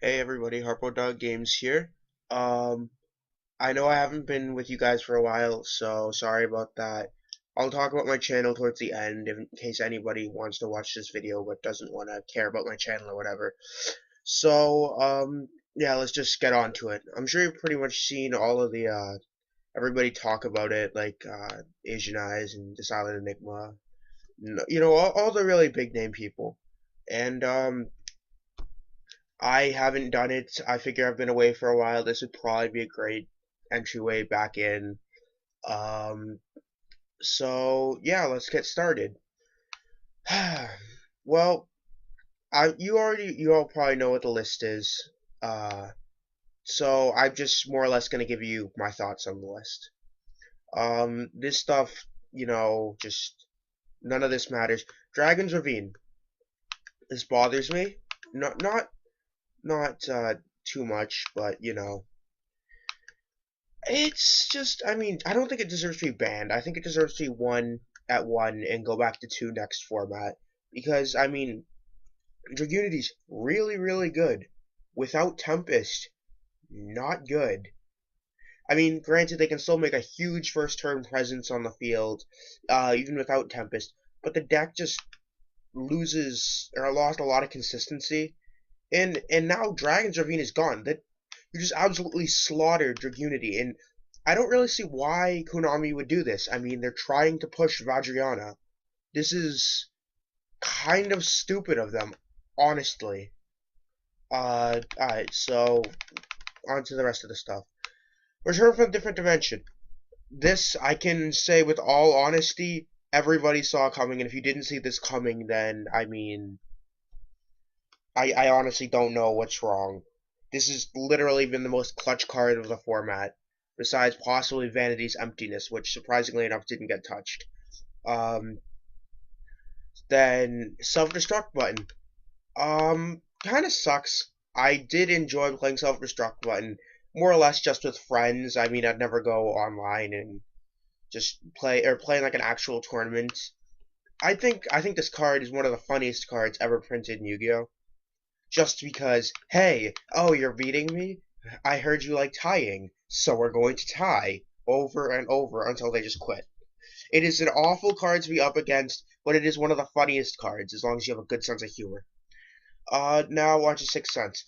Hey everybody, Harpo Dog Games here. Um, I know I haven't been with you guys for a while, so sorry about that. I'll talk about my channel towards the end in case anybody wants to watch this video but doesn't want to care about my channel or whatever. So, yeah, let's just get on to it. I'm sure you've pretty much seen all of the, everybody talk about it, like, Asian Eyes and The Silent Enigma. All the really big name people. And, I haven't done it. I figure I've been away for a while. This would probably be a great entryway back in. Um, so yeah, let's get started. Well, you all probably know what the list is. Uh, so I'm just more or less gonna give you my thoughts on the list. This stuff, just none of this matters. Dragon's Ravine. This bothers me. Not too much, but it's just, I mean, I don't think it deserves to be banned. I think it deserves to be one at one and go back to two next format. Because, I mean, Dragunity's really, really good. Without Tempest, not good. I mean, granted, they can still make a huge first turn presence on the field, even without Tempest, but the deck just loses or lost a lot of consistency. And now Dragon's Ravine is gone. That you just absolutely slaughtered Dragunity, and I don't really see why Konami would do this. I mean, they're trying to push Vajrayana. This is kind of stupid of them, honestly. Alright, so on to the rest of the stuff. Return from a Different Dimension. This, I can say with all honesty, everybody saw coming, and if you didn't see this coming, then, I mean, I honestly don't know what's wrong. This has literally been the most clutch card of the format, besides possibly Vanity's Emptiness, which surprisingly enough didn't get touched. Um, then Self-Destruct button. Kind of sucks. I did enjoy playing Self-Destruct button, more or less just with friends. I mean, I'd never go online and just play like an actual tournament. I think this card is one of the funniest cards ever printed in Yu-Gi-Oh! Just because, hey, oh, you're beating me? I heard you like tying, so we're going to tie over and over until they just quit. It is an awful card to be up against, but it is one of the funniest cards as long as you have a good sense of humor. Now watch the Sixth Sense.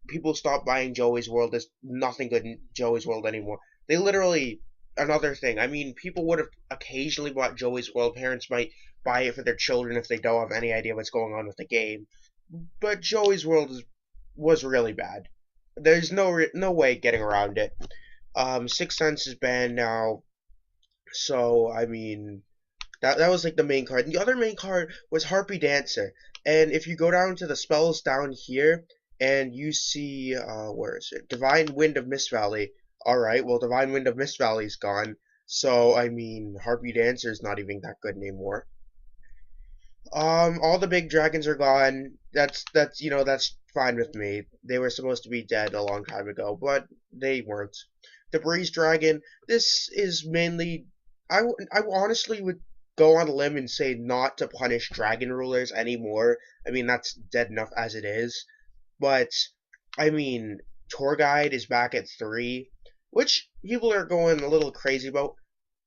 People stop buying Joey's World. There's nothing good in Joey's World anymore. They literally, another thing. I mean, people would have occasionally bought Joey's World. Parents might buy it for their children if they don't have any idea what's going on with the game. But Joey's World was really bad. There's no way getting around it. Sixth Sense is banned now, so I mean that was like the main card. The other main card was Harpy Dancer, and if you go down to the spells down here and you see where is it? Divine Wind of Mist Valley. All right, well Divine Wind of Mist Valley's gone, so I mean Harpy Dancer is not even that good anymore. All the big dragons are gone. That's fine with me. They were supposed to be dead a long time ago, but they weren't. The Breeze Dragon. This is mainly. I honestly would go on a limb and say not to punish dragon rulers anymore. I mean that's dead enough as it is. But I mean, Tour Guide is back at 3, which people are going a little crazy about.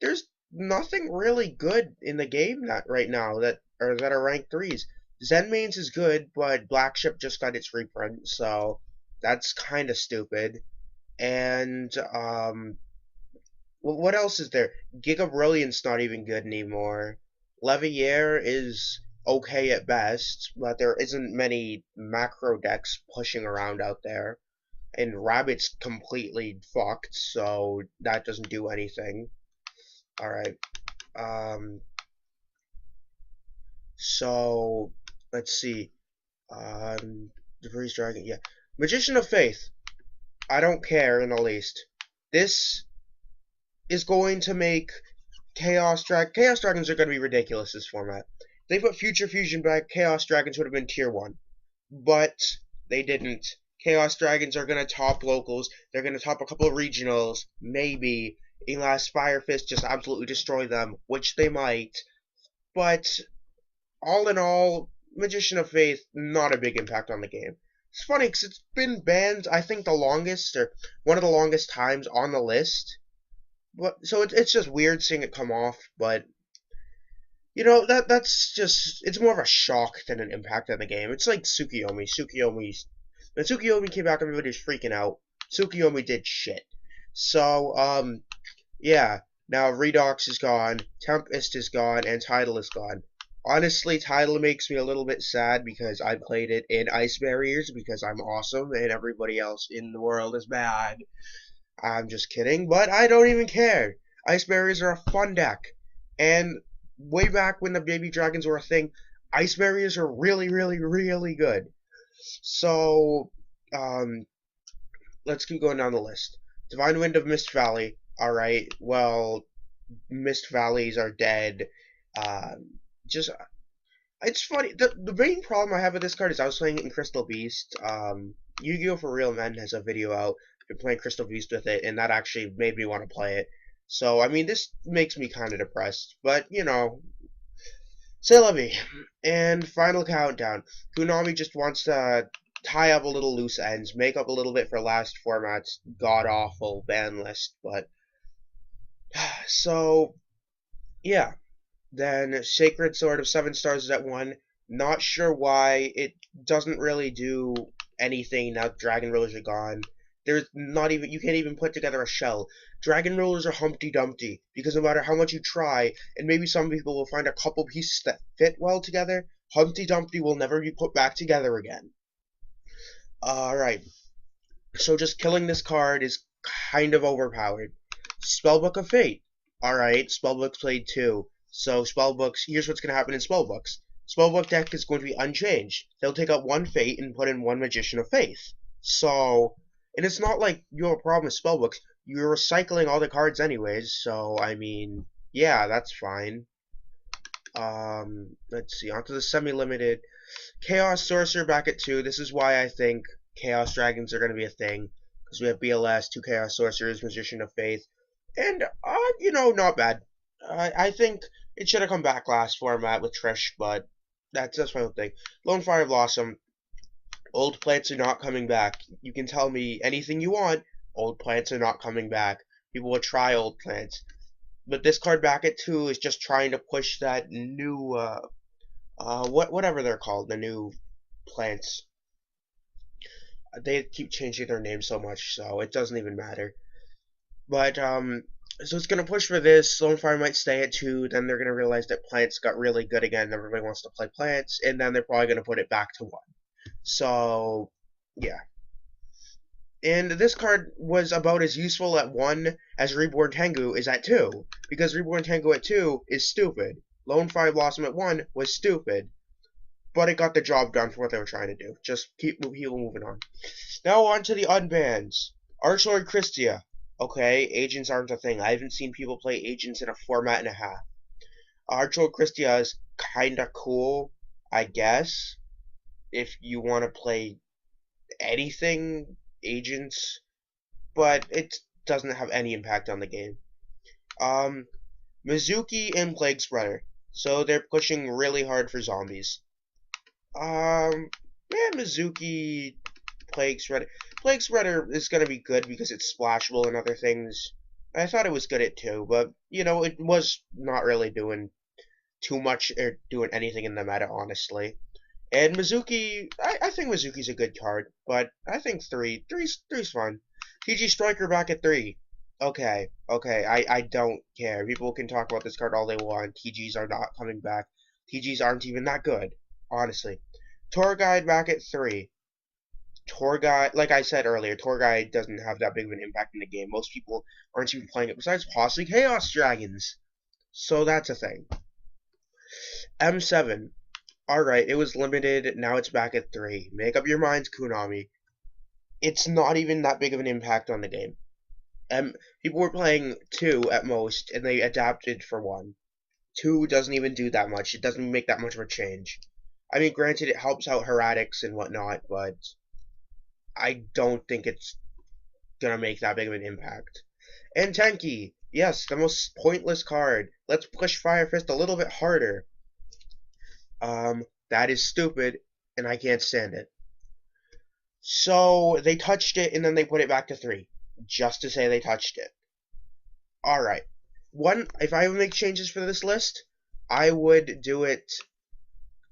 There's nothing really good in the game that right now that are ranked 3s. Zenmaines is good, but Black Ship just got its reprint, so that's kind of stupid. And what else is there? Giga Brilliant's not even good anymore. Levier is okay at best, but there isn't many macro decks pushing around out there. And Rabbit's completely fucked, so that doesn't do anything. Alright. Um, so, let's see. The Breeze Dragon, yeah. Magician of Faith. I don't care in the least. This is going to make Chaos Dragons are going to be ridiculous this format. If they put Future Fusion back, Chaos Dragons would have been tier 1. But they didn't. Chaos Dragons are going to top locals. They're going to top a couple of regionals. Maybe. Unless Fire Fist just absolutely destroy them, which they might. But all in all, Magician of Faith, not a big impact on the game. It's funny because it's been banned, I think, the longest, or one of the longest times on the list. But so it's just weird seeing it come off, but that's just it's more of a shock than an impact on the game. It's like Tsukiyomi. When Tsukiyomi came out, everybody was freaking out. Tsukiyomi did shit. So yeah. Now Redox is gone, Tempest is gone, and Tidal is gone. Honestly, Tidal makes me a little bit sad because I played it in Ice Barriers because I'm awesome and everybody else in the world is bad. I'm just kidding, but I don't even care. Ice Barriers are a fun deck. And way back when the baby dragons were a thing, Ice Barriers are really, really, really good. So, um, let's keep going down the list. Divine Wind of Mist Valley. Alright, well, Mist Valleys are dead. Just it's funny. The main problem I have with this card is I was playing it in Crystal Beast. Yu-Gi-Oh! For Real Men has a video out. I've been playing Crystal Beast with it, and that actually made me want to play it. So, I mean, this makes me kind of depressed. But, c'est la vie. And final countdown. Konami just wants to tie up a little loose ends, make up a little bit for last format's god-awful ban list. But, so, yeah. Then Sacred Sword of 7 stars is at 1. Not sure why. It doesn't really do anything now Dragon Rulers are gone. There's not even, you can't even put together a shell. Dragon Rulers are Humpty Dumpty, because no matter how much you try, and maybe some people will find a couple pieces that fit well together, Humpty Dumpty will never be put back together again. Alright, so just killing this card is kind of overpowered. Spellbook of Fate. Alright, Spellbook's played 2. So Spellbooks, here's what's going to happen in Spellbooks. Spellbook deck is going to be unchanged. They'll take out 1 Fate and put in 1 Magician of Faith. So, and it's not like you have a problem with Spellbooks. You're recycling all the cards anyways, so, I mean, yeah, that's fine. Let's see, onto the semi-limited. Chaos Sorcerer back at 2. This is why I think Chaos Dragons are going to be a thing. Because we have BLS, 2 Chaos Sorcerers, Magician of Faith. And, not bad. I think it should have come back last format with Trish, but that's my own thing. Lone Fire Blossom. Old plants are not coming back. You can tell me anything you want. Old plants are not coming back. People will try old plants. But this card back at 2 is just trying to push that new, whatever they're called, the new plants. They keep changing their name so much, so it doesn't even matter. But, so it's going to push for this. Lone Fire might stay at 2. Then they're going to realize that plants got really good again. Everybody wants to play plants. And then they're probably going to put it back to 1. So, yeah. And this card was about as useful at 1 as Reborn Tengu is at 2. Because Reborn Tengu at 2 is stupid. Lone Fire Blossom at 1 was stupid. But it got the job done for what they were trying to do. Just keep people moving on. Now on to the unbans. Archlord Christia. Okay, agents aren't a thing. I haven't seen people play agents in a format and a half. Archlord Christia is kinda cool, I guess. If you want to play anything, agents. But it doesn't have any impact on the game. Mizuki and Plague Spreader. So they're pushing really hard for zombies. Mizuki, Plague Spreader. Plague Spreader is going to be good because it's splashable and other things. I thought it was good at 2, but, it was not really doing too much or doing anything in the meta, honestly. And Mizuki, I think Mizuki's a good card, but I think 3's fun. TG Striker back at 3. Okay, I don't care. People can talk about this card all they want. TGs are not coming back. TGs aren't even that good, honestly. Tour Guide back at 3. Tour Guide, like I said earlier, Tour Guide doesn't have that big of an impact in the game. Most people aren't even playing it, besides possibly Chaos Dragons. So that's a thing. M7. Alright, it was limited, now it's back at 3. Make up your minds, Konami. It's not even that big of an impact on the game. People were playing 2 at most, and they adapted for 1. 2 doesn't even do that much. It doesn't make that much of a change. I mean, granted, it helps out Heretics and whatnot, but I don't think it's gonna make that big of an impact. And Tenki, yes, the most pointless card. Let's push Fire Fist a little bit harder. That is stupid, and I can't stand it. So they touched it and then they put it back to 3, just to say they touched it. Alright. If I would make changes for this list, I would do it.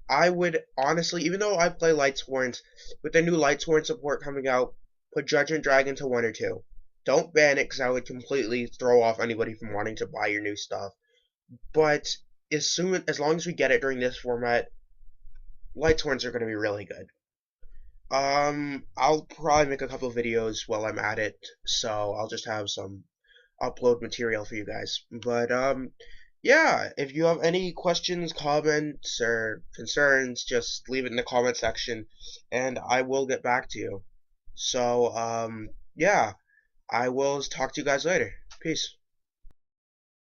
I would honestly, even though I play Lightsworn, with the new Lightsworn support coming out, put Judgment Dragon to 1 or 2. Don't ban it because I would completely throw off anybody from wanting to buy your new stuff. But as long as we get it during this format, Lightsworns are going to be really good. I'll probably make a couple of videos while I'm at it, so I'll just have some upload material for you guys. But yeah, if you have any questions, comments, or concerns, just leave it in the comment section, and I will get back to you. So yeah, I will talk to you guys later. Peace.